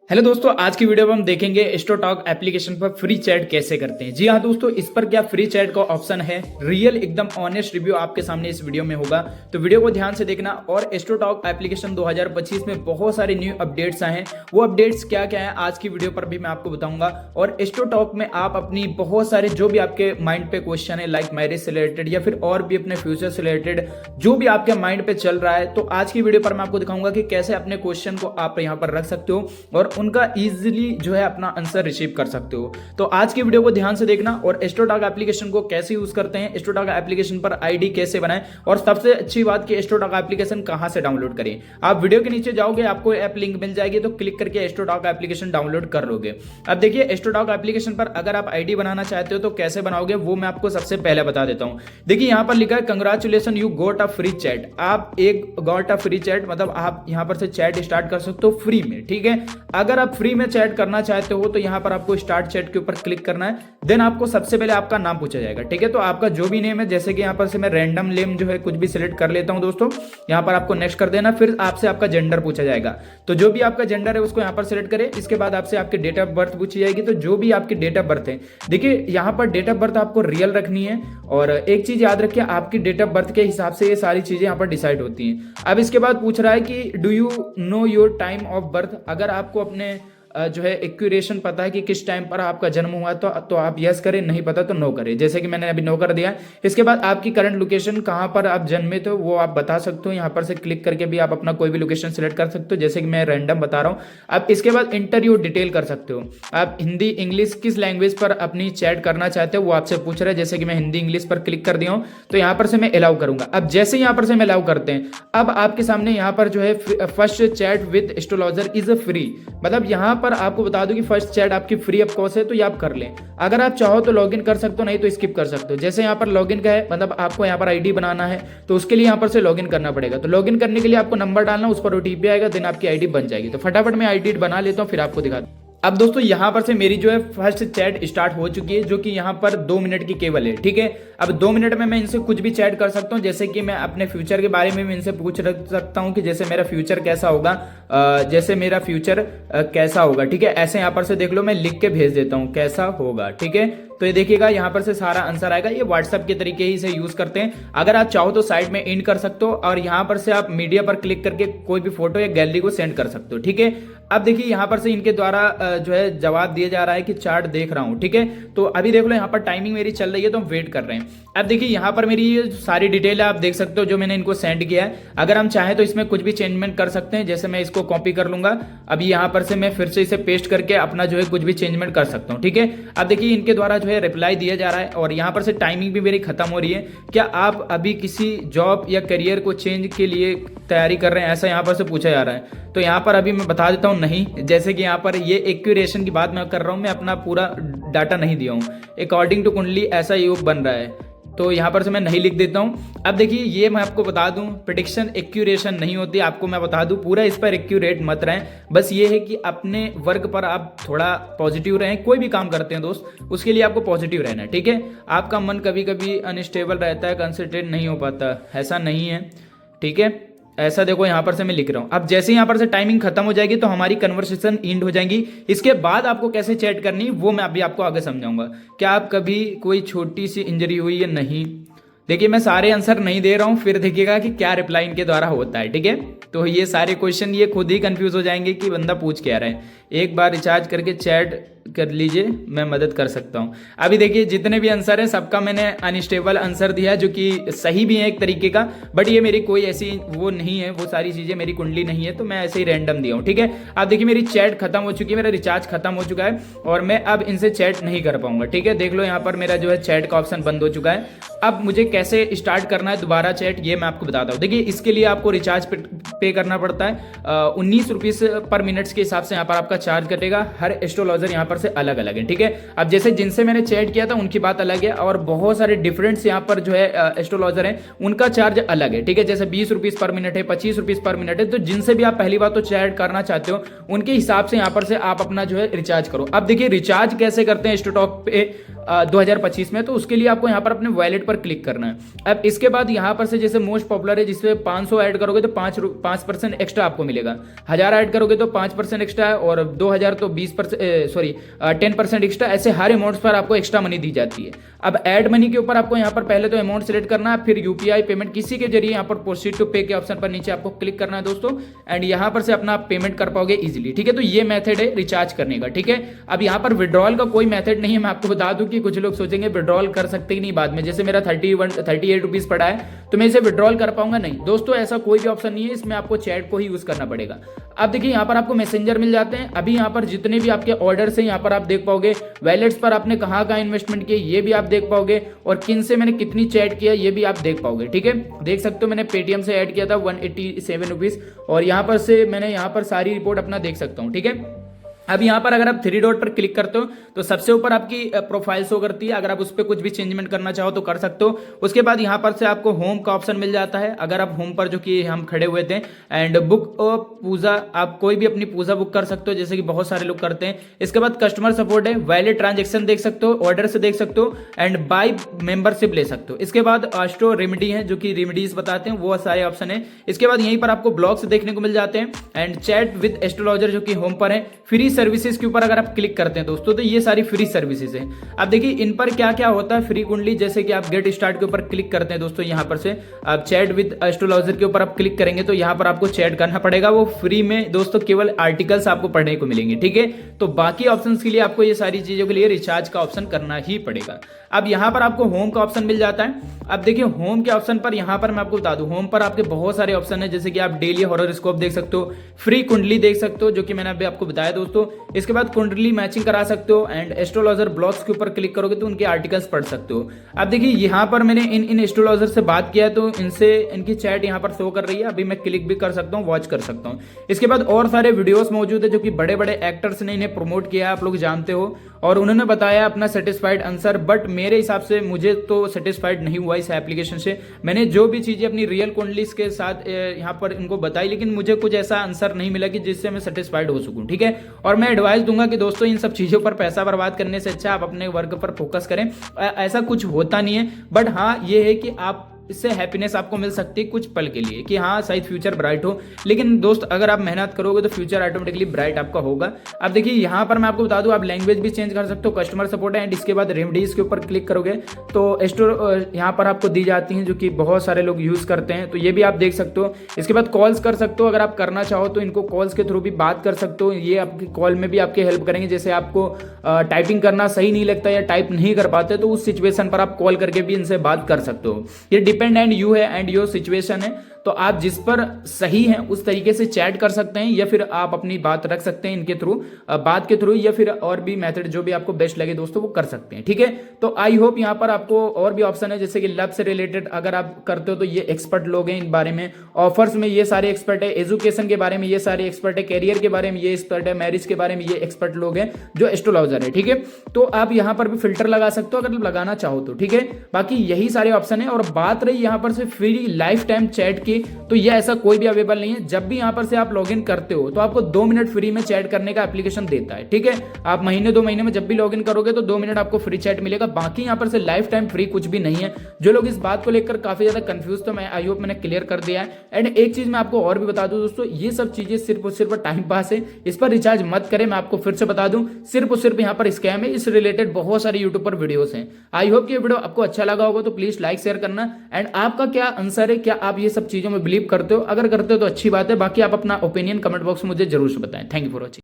Hello दोस्तों, आज की वीडियो में हम देखेंगे एस्ट्रोटॉक एप्लीकेशन पर फ्री चैट कैसे करते हैं। जी हाँ दोस्तों, इस पर क्या फ्री चैट का ऑप्शन है। रियल एकदम ऑनेस्ट रिव्यू आपके सामने इस वीडियो में होगा, तो वीडियो को ध्यान से देखना। और एस्ट्रोटॉक एप्लीकेशन 2025 में बहुत सारे न्यू अपडेट्स आए हैं, वो अपडेट्स क्या क्या है आज की वीडियो पर भी मैं आपको बताऊंगा। और एस्ट्रोटॉक में आप अपनी बहुत सारे जो भी आपके माइंड पे क्वेश्चन है, लाइक मैरिज से रिलेटेड या फिर और भी अपने फ्यूचर से रिलेटेड जो भी आपके माइंड पे चल रहा है, तो आज की वीडियो पर मैं आपको दिखाऊंगा कि कैसे अपने क्वेश्चन को आप यहाँ पर रख सकते हो और उनका इजीली जो है अपना आंसर रिसीव कर सकते हो। तो आज की वीडियो को ध्यान से देखना। और एस्ट्रोटॉक एप्लीकेशन को कैसे यूज करते हैं, एस्ट्रोटॉक एप्लीकेशन पर आईडी कैसे बनाएं, और सबसे अच्छी बात कि एस्ट्रोटॉक एप्लीकेशन कहां से डाउनलोड करें। आप वीडियो के नीचे जाओगे, आपको ऐप लिंक मिल जाएगी, तो क्लिक करके एस्ट्रोटॉक एप्लीकेशन डाउनलोड कर लोगे। अब देखिए, एस्ट्रोटॉक एप्लीकेशन पर अगर आप आईडी बनाना चाहते हो तो कैसे बनाओगे वो मैं आपको सबसे पहले बता देता हूं। देखिए, यहां पर लिखा है congratulation you got a free chat. आप एक गॉट अ फ्री चैट मतलब आप यहां पर से चैट स्टार्ट कर सकते हो फ्री में। ठीक है, अगर आप फ्री में चैट करना चाहते हो तो यहां पर आपको स्टार्ट चैट के ऊपर क्लिक करना है। देन आपको सबसे पहले आपका नाम पूछा जाएगा। ठीक है, तो आपका जो भी नेम है, जैसे कि यहां पर से मैं रैंडम नेम जो है कुछ भी सिलेक्ट कर लेता हूं दोस्तों। यहां पर आपको नेक्स्ट कर देना, फिर आपसे आपका जेंडर पूछा जाएगा। तो जो भी आपका जेंडर है उसको यहां पर सिलेक्ट करें। इसके बाद आपसे आपकी डेट ऑफ बर्थ पूछी जाएगी, तो जो भी आपकी डेट ऑफ बर्थ है, देखिए यहां पर डेट ऑफ बर्थ आपको रियल रखनी है। और एक चीज याद रखिए, आपकी डेट ऑफ बर्थ के हिसाब से ये सारी चीजें यहां पर डिसाइड होती हैं। अब इसके बाद पूछ रहा है कि do you know your time of birth. अगर आपको अपने जो है एक्यूरेशन पता है कि किस टाइम पर आपका जन्म हुआ, तो आप यस करें, नहीं पता तो नो करें। जैसे कि मैंने अभी नो कर दिया। इसके बाद आपकी करंट लोकेशन कहाँ पर आप जन्मे थे वो आप बता सकते हो। यहाँ पर से क्लिक करके भी आप अपना कोई भी लोकेशन सिलेक्ट कर सकते हो, जैसे कि मैं रैंडम बता रहा हूँ। अब इसके बाद इंटर योर डिटेल कर सकते हो। आप हिंदी इंग्लिश किस लैंग्वेज पर अपनी चैट करना चाहते हो वो आपसे पूछ रहा है। जैसे कि मैं हिंदी इंग्लिश पर क्लिक कर दिया हूँ, तो यहाँ पर से मैं अलाउ करूंगा। अब जैसे यहाँ पर से मैं अलाउ करते हैं, अब आपके सामने यहाँ पर जो है first chat with astrologer is free. मतलब यहाँ पर आपको बता दूं कि फर्स्ट चैट आपकी फ्री ऑफ कॉस्ट है, तो ये आप कर लें। अगर आप चाहो तो लॉगिन कर सकते हो, नहीं तो स्किप कर सकते हो। जैसे यहाँ पर लॉगिन का है, मतलब आपको यहाँ पर आईडी बनाना है, तो उसके लिए यहाँ पर से लॉगिन करना पड़ेगा। तो लॉगिन करने के लिए आपको नंबर डालना, उस पर ओटीपी आएगा, देन आपकी आईडी बन जाएगी। तो फटाफट मैं आईडी बना लेता हूँ, फिर आपको दिखा दूँ। अब दोस्तों, यहां पर से मेरी जो है फर्स्ट चैट स्टार्ट हो चुकी है, जो कि यहां पर 2 मिनट की केवल है। ठीक है, अब 2 मिनट में मैं इनसे कुछ भी चैट कर सकता हूं। जैसे कि मैं अपने फ्यूचर के बारे में भी इनसे पूछ सकता हूं कि जैसे मेरा फ्यूचर कैसा होगा, जैसे मेरा फ्यूचर कैसा होगा। ठीक है, ऐसे यहां पर से देख लो, मैं लिख के भेज देता हूं कैसा होगा। ठीक है, तो ये देखिएगा यहाँ पर से सारा आंसर आएगा। ये व्हाट्सएप के तरीके ही से यूज करते हैं। अगर आप चाहो तो साइड में एंड कर सकते हो, और यहाँ पर से आप मीडिया पर क्लिक करके कोई भी फोटो या गैलरी को सेंड कर सकते हो। ठीक है, अब देखिए यहाँ पर से इनके द्वारा जो है जवाब दिया जा रहा है कि चार्ट देख रहा हूँ। ठीक है, तो अभी देख लो यहाँ पर टाइमिंग मेरी चल रही है, तो हम वेट कर रहे हैं। अब देखिए यहाँ पर मेरी ये सारी डिटेल आप देख सकते हो जो मैंने इनको सेंड किया है। अगर हम चाहें तो इसमें कुछ भी चेंजमेंट कर सकते हैं। जैसे मैं इसको कॉपी कर लूंगा, अभी यहाँ पर से मैं फिर से इसे पेस्ट करके अपना जो है कुछ भी चेंजमेंट कर सकता हूँ। ठीक है, अब देखिए इनके द्वारा जो है रिप्लाई दिया जा रहा है, और यहाँ पर से टाइमिंग भी मेरी खत्म हो रही है। क्या आप अभी किसी जॉब या करियर को चेंज के लिए तैयारी कर रहे हैं, ऐसा यहाँ पर से पूछा जा रहा है। तो यहाँ पर अभी मैं बता देता हूँ नहीं। जैसे कि यहाँ पर ये एक्यूरेशन की बात मैं कर रहा हूँ, मैं अपना पूरा डाटा नहीं दिया हूँ। अकॉर्डिंग टू कुंडली ऐसा योग बन रहा है, तो यहाँ पर से मैं नहीं लिख देता हूँ। अब देखिए, ये मैं आपको बता दूं, प्रेडिक्शन एक्यूरेशन नहीं होती। आपको मैं बता दूं, पूरा इस पर एक्यूरेट मत रहें। बस ये है कि अपने वर्क पर आप थोड़ा पॉजिटिव रहें। कोई भी काम करते हैं दोस्त, उसके लिए आपको पॉजिटिव रहना है। ठीक है, आपका मन कभी कभी अनस्टेबल रहता है, कंसंट्रेट नहीं हो पाता, ऐसा नहीं है। ठीक है, ऐसा देखो यहाँ पर से मैं लिख रहा हूँ। अब जैसे यहाँ पर से टाइमिंग खत्म हो जाएगी तो हमारी कन्वर्सेशन एंड हो जाएंगी। इसके बाद आपको कैसे चैट करनी वो मैं अभी आपको आगे समझाऊंगा। क्या आप कभी कोई छोटी सी इंजरी हुई या नहीं। देखिए, मैं सारे आंसर नहीं दे रहा हूँ, फिर देखिएगा कि क्या रिप्लाई इनके द्वारा होता है। ठीक है, तो ये सारे क्वेश्चन ये खुद ही कंफ्यूज हो जाएंगे कि बंदा पूछ क्या रहा है। एक बार रिचार्ज करके चैट कर लीजिए, मैं मदद कर सकता हूं। अभी देखिए, जितने भी आंसर हैं सबका मैंने अनस्टेबल आंसर दिया है, जो कि सही भी है एक तरीके का, बट ये मेरी कोई ऐसी वो नहीं है, वो सारी चीजें मेरी कुंडली नहीं है, तो मैं ऐसे ही रैंडम दिया हूँ। ठीक है, अब देखिए मेरी चैट खत्म हो चुकी है, मेरा रिचार्ज खत्म हो चुका है, और मैं अब इनसे चैट नहीं कर पाऊंगा। ठीक है, देख लो यहाँ पर मेरा जो है चैट का ऑप्शन बंद हो चुका है। अब मुझे कैसे स्टार्ट करना है दोबारा चैट, ये मैं आपको बताता हूँ। देखिए, इसके लिए आपको रिचार्ज पे करना पड़ता है। 19 रुपीज पर मिनट्स के हिसाब से यहाँ पर आपका चार्ज कटेगा। हर एस्ट्रोलॉजर यहाँ पर से अलग अलग है। ठीक है, अब जैसे जिनसे मैंने चैट किया था उनकी बात अलग है, और बहुत सारे डिफरेंट्स यहाँ पर जो है एस्ट्रोलॉजर हैं, उनका चार्ज अलग है। ठीक है, जैसे 20 रुपीज पर मिनट है, 25 रुपीज पर मिनट है। तो जिनसे भी आप पहली बार तो चैट करना चाहते हो, उनके हिसाब से यहाँ पर से आप अपना जो है रिचार्ज करो। अब देखिए, रिचार्ज कैसे करते हैं एस्ट्रोटॉक पे, 2025 में, तो उसके लिए आपको यहाँ पर अपने वॉलेट पर क्लिक करना है। अब इसके बाद यहाँ पर से जैसे मोस्ट पॉपुलर है, जिसमें 500 ऐड करोगे तो 5% एक्स्ट्रा आपको मिलेगा, 1000 ऐड करोगे तो 5% एक्स्ट्रा है, और 2000 तो 10% एक्स्ट्रा। ऐसे हर अमाउंट पर आपको एक्स्ट्रा मनी दी जाती है। अब ऐड मनी के ऊपर आपको यहाँ पर पहले तो अमाउंट सेलेक्ट करना है, फिर यूपीआई पेमेंट किसी के जरिए यहाँ पर प्रोसीड टू पे के ऑप्शन पर नीचे आपको क्लिक करना है दोस्तों, एंड यहाँ पर से अपना आप पेमेंट कर पाओगे इजीली। ठीक है, तो ये मेथड है रिचार्ज करने का। ठीक है, अब यहाँ पर विड्रॉल का कोई मेथड नहीं है। मैं आपको बता दूं कि कुछ लोग सोचेंगे विड्रॉल कर सकते ही नहीं बाद में, जैसे मेरा 38 रुपीज पड़ा है तो मैं इसे विड्रॉल कर पाऊंगा, नहीं दोस्तों, ऐसा कोई भी ऑप्शन नहीं है। इसमें आपको चैट को ही यूज करना पड़ेगा। अब देखिए यहाँ पर आपको मैसेंजर मिल जाते हैं। अभी यहाँ पर जितने भी आपके ऑर्डर्स हैं यहाँ पर आप देख पाओगे, वैलेट्स पर आपने कहाँ इन्वेस्टमेंट किया ये भी आप देख पाओगे, और किन से मैंने कितनी चैट किया ये भी आप देख पाओगे। ठीक है, देख सकते हो मैंने पेटीएम से ऐड किया था 187 रुपीज, और यहाँ पर से मैंने यहाँ पर सारी रिपोर्ट अपना देख सकता हूँ। ठीक है, अब यहाँ पर अगर आप 3 डॉट पर क्लिक करते हो तो सबसे ऊपर आपकी प्रोफाइल शो करती है। अगर आप उस पर कुछ भी चेंजमेंट करना चाहो तो कर सकते हो। उसके बाद यहाँ पर से आपको होम का ऑप्शन मिल जाता है। अगर आप होम पर, जो कि हम खड़े हुए थे, एंड बुक पूजा, आप कोई भी अपनी पूजा बुक कर सकते हो, जैसे कि बहुत सारे लोग करते हैं। इसके बाद कस्टमर सपोर्ट है, वैलिड ट्रांजेक्शन देख सकते हो, ऑर्डर से देख सकते हो, एंड बाय मेंबरशिप ले सकते हो। इसके बाद एस्ट्रो रेमेडी है, जो कि रेमेडीज बताते हैं, वो सारे ऑप्शन है। इसके बाद यहीं पर आपको ब्लॉग्स देखने को मिल जाते हैं, एंड चैट विद एस्ट्रोलॉजर जो कि होम पर है। फ्री सर्विसेज के ऊपर अगर आप क्लिक करते हैं दोस्तों, तो ये सारी फ्री सर्विसेज हैं। अब देखिए इन पर क्या क्या होता है फ्री कुंडली, जैसे कि आप गेट स्टार्ट के ऊपर क्लिक करते हैं दोस्तों, यहाँ पर से आप चैट विद एस्ट्रोलॉजर के ऊपर आप क्लिक करेंगे तो यहाँ पर आपको चैट करना पड़ेगा। वो फ्री में दोस्तों केवल आर्टिकल्स आपको पढ़ने को मिलेंगे। ठीक है, तो बाकी ऑप्शंस के लिए आपको ये सारी चीजों के लिए रिचार्ज का ऑप्शन करना ही पड़ेगा। अब यहाँ पर आपको होम का ऑप्शन मिल जाता है। अब देखिए होम के ऑप्शन पर यहाँ पर मैं आपको बता दूं, होम पर आपके बहुत सारे ऑप्शन है, जैसे कि आप डेली हॉरोस्कोप देख सकते हो, फ्री कुंडली देख सकते हो, जो कि मैंने अभी आपको बताया दोस्तों। इसके बाद कुंडली मैचिंग करा सकते हो, एंड एस्ट्रोलॉजर ब्लॉग्स के ऊपर क्लिक करोगे तो उनके आर्टिकल्स पढ़ सकते हो। अब देखिए यहाँ पर मैंने इन एस्ट्रोलॉजर से बात किया तो इनसे इनकी चैट यहाँ पर शो कर रही है। अभी मैं क्लिक भी कर सकता हूँ, वॉच कर सकता हूँ। इसके बाद और सारे वीडियोस मौजूद है, जो कि बड़े बड़े एक्टर्स ने इन्हें प्रमोट किया है, आप लोग जानते हो, और उन्होंने बताया अपना सेटिस्फाइड आंसर। बट मेरे हिसाब से मुझे तो सेटिस्फाइड नहीं हुआ इस एप्लीकेशन से। मैंने जो भी चीजें अपनी रियल कुंडलीज के साथ यहाँ पर इनको बताई, लेकिन मुझे कुछ ऐसा आंसर नहीं मिला कि जिससे मैं सेटिस्फाइड हो सकूं। ठीक है, और मैं एडवाइस दूंगा कि दोस्तों इन सब चीजों पर पैसा बर्बाद करने से अच्छा आप अपने वर्क पर फोकस करें। ऐसा कुछ होता नहीं है, बट हाँ ये है कि आप इससे हैप्पीनेस आपको मिल सकती है कुछ पल के लिए, कि हाँ शायद फ्यूचर ब्राइट हो। लेकिन दोस्त अगर आप मेहनत करोगे तो फ्यूचर ऑटोमेटिकली ब्राइट आपका होगा। अब देखिए यहाँ पर मैं आपको बता दूं, आप लैंग्वेज भी चेंज कर सकते हो, कस्टमर सपोर्ट है, एंड इसके बाद रेमेडीज के ऊपर क्लिक करोगे तो यहाँ पर आपको दी जाती हैं, जो कि बहुत सारे लोग यूज करते हैं, तो ये भी आप देख सकते हो। इसके बाद कॉल्स कर सकते हो, अगर आप करना चाहो तो इनको कॉल्स के थ्रू भी बात कर सकते हो। ये आपकी कॉल में भी आपकी हेल्प करेंगे, जैसे आपको टाइपिंग करना सही नहीं लगता या टाइप नहीं कर पाते तो उस सिचुएशन पर आप कॉल करके भी इनसे बात कर सकते हो। ये डिपेंड एंड यू है एंड योर सिचुएशन है, तो आप जिस पर सही है उस तरीके से चैट कर सकते हैं, या फिर आप अपनी बात रख सकते हैं इनके थ्रू, बात के थ्रू, या फिर और भी मेथड जो भी आपको बेस्ट लगे दोस्तों वो कर सकते हैं। ठीक है, तो आई होप यहाँ पर आपको और भी ऑप्शन है, जैसे कि लव से रिलेटेड अगर आप करते हो तो ये एक्सपर्ट लोग हैं इन बारे में, ऑफर्स में ये सारे एक्सपर्ट है, एजुकेशन के बारे में ये सारे एक्सपर्ट है, कैरियर के बारे में ये एक्सपर्ट है, मैरिज के बारे में ये एक्सपर्ट लोग हैं जो एस्ट्रोलॉजर है। ठीक है, तो आप यहाँ पर भी फिल्टर लगा सकते हो अगर लगाना चाहो तो। ठीक है, बाकी यही सारे ऑप्शन है। और बात रही यहाँ पर से फ्री लाइफ टाइम चैट की, तो ये ऐसा कोई भी अवेलेबल नहीं है। जब भी यहाँ पर से आप लॉगिन करते हो तो आपको 2 मिनट फ्री में चैट करने का एप्लीकेशन देता है। ठीक है, आप महीने 2 महीने में जब भी लॉगिन करोगे तो 2 मिनट आपको फ्री चैट मिलेगा। बाकी यहाँ पर से लाइफ टाइम फ्री कुछ भी नहीं है। जो लोग इस बात को लेकर काफी ज्यादा कंफ्यूज, तो मैं आई होप मैंने क्लियर कर दिया है। एंड एक चीज मैं आपको और भी बता दूं दोस्तों, ये सब चीजें सिर्फ और सिर्फ टाइम पास है, इस पर रिचार्ज मत करें। मैं आपको फिर से बता दूं, सिर्फ और सिर्फ यहाँ पर स्कैम है। इस रिलेटेड बहुत सारे यूट्यूब पर वीडियोस हैं। आई होप कि वीडियो आपको अच्छा लगा होगा, तो प्लीज लाइक शेयर करना। एंड आपका क्या आंसर है, क्या आप ये सब चीजों में बिलीव करते हो? अगर करते हो तो अच्छी बात है, बाकी आप अपना ओपिनियन कमेंट बॉक्स में मुझे जरूर से बताएं। Thank you for watching.